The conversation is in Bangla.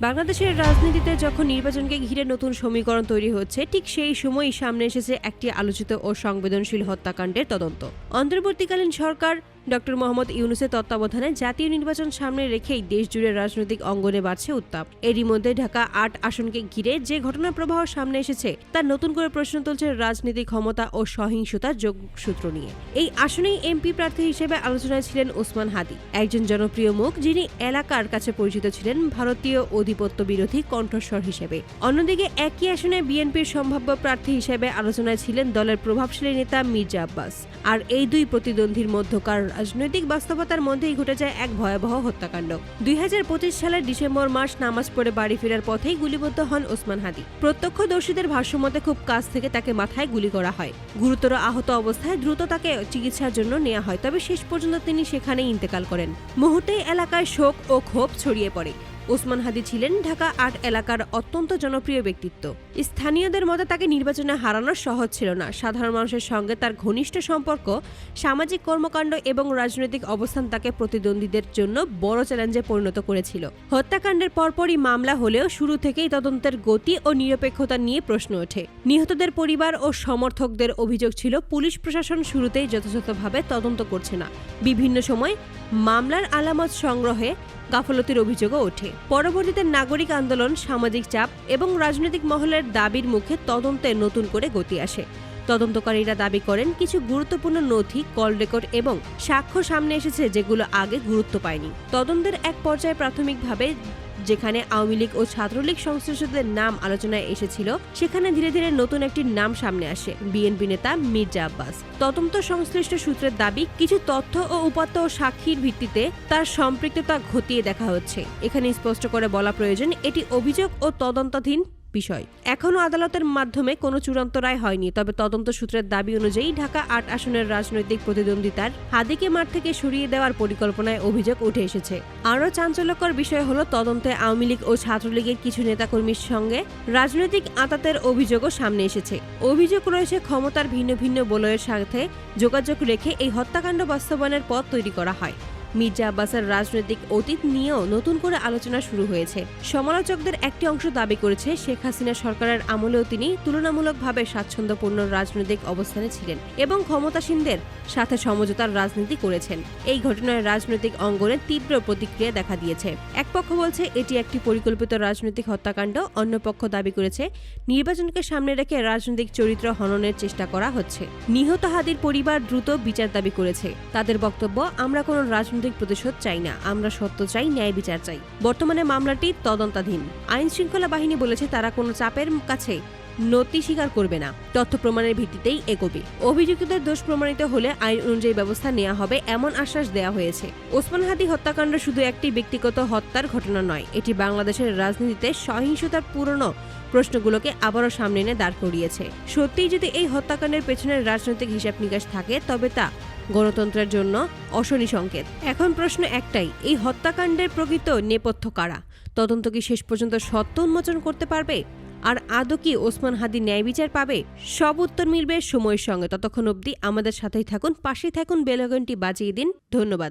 বাংলাদেশের রাজনীতিতে যখন নির্বাচনকে ঘিরে নতুন সমীকরণ তৈরি হচ্ছে, ঠিক সেই সময়ই সামনে এসেছে একটি আলোচিত ও সংবেদনশীল হত্যাকাণ্ডের তদন্ত। অন্তর্বর্তীকালীন সরকার ডক্টর মোহাম্মদ ইউনূসের তত্ত্বাবধানে জাতীয় নির্বাচন সামনে রেখেই দেশজুড়ে রাজনৈতিক অঙ্গনে বাড়ছে উত্তাপ। এরই মধ্যে ঢাকা ৮ আসনকে ঘিরে যে ঘটনার প্রবাহ সামনে এসেছে তার নতুন করে প্রশ্ন তুলছে রাজনীতিক ক্ষমতা ও সহিংসতার যোগসূত্র নিয়ে। এই আসনেই এমপি প্রার্থী হিসেবে আলোচনায় ছিলেন ওসমান হাদি, একজন জনপ্রিয় মুখ যিনি এলাকার কাছে পরিচিত ছিলেন ভারতীয় আধিপত্য বিরোধী কণ্ঠস্বর হিসেবে। অন্যদিকে একই আসনে বিএনপির সম্ভাব্য প্রার্থী হিসেবে আলোচনায় ছিলেন দলের প্রভাবশালী নেতা মির্জা আব্বাস। আর এই দুই প্রতিদ্বন্দ্বীর মধ্যকার রাজনৈতিক বাস্তবতার মধ্যেই ঘটে যায় এক ভয়াবহ হত্যাকাণ্ড। ২০২৫ সালের ডিসেম্বর মাস নামাজ পড়ে বাড়ি ফেরার পথেই গুলিবিদ্ধ হন ওসমান হাদি। প্রত্যক্ষদর্শীদের ভাষ্যমতে খুব কাছ থেকে তাকে মাথায় গুলি করা হয়। গুরুতর আহত অবস্থায় দ্রুত তাকে চিকিৎসার জন্য নেওয়া হয়, তবে শেষ পর্যন্ত তিনি সেখানেই ইন্তেকাল করেন। মুহূর্তেই এলাকায় শোক ও ক্ষোভ ছড়িয়ে পড়ে। ওসমান হাদি ছিলেন ঢাকা ৮ এলাকার অত্যন্ত জনপ্রিয় ব্যক্তিত্ব। স্থানীয়দের মতে তাকে নির্বাচনে হারানো সহজ ছিল না। সাধারণ মানুষের সঙ্গে তার ঘনিষ্ঠ সম্পর্ক, সামাজিক কর্মকাণ্ড এবং রাজনৈতিক অবস্থান তাকে প্রতিদ্বন্দ্বীদের জন্য বড় চ্যালেঞ্জে পরিণত করেছিল। হত্যাকাণ্ডের পরপরই মামলা হলেও শুরু থেকেই তদন্তের গতি ও নিরপেক্ষতা নিয়ে প্রশ্ন ওঠে। নিহতদের পরিবার ও সমর্থকদের অভিযোগ ছিল পুলিশ প্রশাসন শুরুতেই যথাযথভাবে তদন্ত করছে না। বিভিন্ন সময় মামলার আলামত সংগ্রহে গাফলতির অভিযোগও ওঠে। পরবর্তীতে নাগরিক আন্দোলন, সামাজিক চাপ এবং রাজনৈতিক মহলের দাবির মুখে তদন্তে নতুন করে গতি আসে। তদন্তকারীরা দাবি করেন কিছু গুরুত্বপূর্ণ নথি, কল রেকর্ড এবং সাক্ষ্য সামনে এসেছে যেগুলো আগে গুরুত্ব পায়নি। তদন্তের এক পর্যায়ে প্রাথমিকভাবে যেখানে আওয়ামী লীগ ও ছাত্রলীগ সংশ্লিষ্টদের নাম আলোচনায় এসেছিল, সেখানে ধীরে ধীরে নতুন একটি নাম সামনে আসে, বিএনপি নেতা মির্জা আব্বাস। তদন্ত সংশ্লিষ্ট সূত্রের দাবি, কিছু তথ্য ও উপাত্ত ও সাক্ষীর ভিত্তিতে তার সম্পৃক্ততা খতিয়ে দেখা হচ্ছে। এখানে স্পষ্ট করে বলা প্রয়োজন, এটি অভিযোগ ও তদন্তাধীন বিষয়। এখনও আদালতের মাধ্যমে কোনো চূড়ান্ত রায় হয়নি, তবে তদন্ত সূত্রের দাবি অনুযায়ী ঢাকা ৮ আসনের রাজনৈতিক প্রতিদ্বন্দ্বিতার হাদিকে মাঠ থেকে সরিয়ে দেওয়ার পরিকল্পনায় অভিযোগ উঠে এসেছে। আরও চাঞ্চল্যকর বিষয় হলো, তদন্তে আওয়ামী লীগ ও ছাত্রলীগের কিছু নেতাকর্মীর সঙ্গে রাজনৈতিক আঁতাতের অভিযোগও সামনে এসেছে। অভিযোগ রয়েছে ক্ষমতার ভিন্ন ভিন্ন বলয়ের সাথে যোগাযোগ রেখে এই হত্যাকাণ্ড বাস্তবায়নের পথ তৈরি করা হয়। মির্জা আব্বাসের রাজনৈতিক অতীত নিয়েও নতুন করে আলোচনা শুরু হয়েছে। সমালোচকদের একটি অংশ দাবি করেছে, শেখ হাসিনা সরকারের আমলেও তিনি তুলনামূলকভাবে স্বাচ্ছন্দ্যপূর্ণ রাজনৈতিক অবস্থানে ছিলেন এবং ক্ষমতাসীনদের সাথে সমঝোতার রাজনীতি করেছেন। এই ঘটনায় রাজনৈতিক অঙ্গনে তীব্র প্রতিক্রিয়া দেখা দিয়েছে। এক পক্ষ বলছে এটি একটি পরিকল্পিত রাজনৈতিক হত্যাকাণ্ড, অন্য পক্ষ দাবি করেছে নির্বাচনকে সামনে রেখে রাজনৈতিক চরিত্র হননের চেষ্টা করা হচ্ছে। নিহত হাদির পরিবার দ্রুত বিচার দাবি করেছে। তাদের বক্তব্য, আমরা কোনো রাজনৈতিক প্রতিশোধ চাই না, আমরা সত্য চাই, ন্যায় বিচার চাই। বর্তমানে মামলাটি তদন্তাধীন। আইন শৃঙ্খলা বাহিনী বলেছে তারা কোনো চাপের কাছে নতি স্বীকার করবে না, তথ্য প্রমাণের ভিত্তিতেই এগোবে। অভিযুক্তদের দোষ প্রমাণিত হলে আইন অনুযায়ী ব্যবস্থা নেওয়া হবে, এমন আশ্বাস দেওয়া হয়েছে। ওসমান হাদি হত্যাকাণ্ড শুধু একটি ব্যক্তিগত হত্যার ঘটনা নয়, এটি বাংলাদেশের রাজনীতিতে সহিংসতার পুরনো প্রশ্নগুলোকে আবারও সামনে এনে দাঁড় করিয়েছে। সত্যিই যদি এই হত্যাকাণ্ডের পেছনের রাজনৈতিক হিসাব নিকাশ থাকে, তবে তা গণতন্ত্রের জন্য অশনি সংকেত। এখন প্রশ্ন একটাই, এই হত্যাকাণ্ডের প্রকৃত নেপথ্য কারা? তদন্ত কি শেষ পর্যন্ত সত্য উন্মোচন করতে পারবে? আর আদৌ কি ওসমান হাদি ন্যায় বিচার পাবে? সব উত্তর মিলবে সময়ের সঙ্গে। ততক্ষণ অবধি আমাদের সাথেই থাকুন, পাশেই থাকুন, বেল আইকনটি বাজিয়ে দিন। ধন্যবাদ।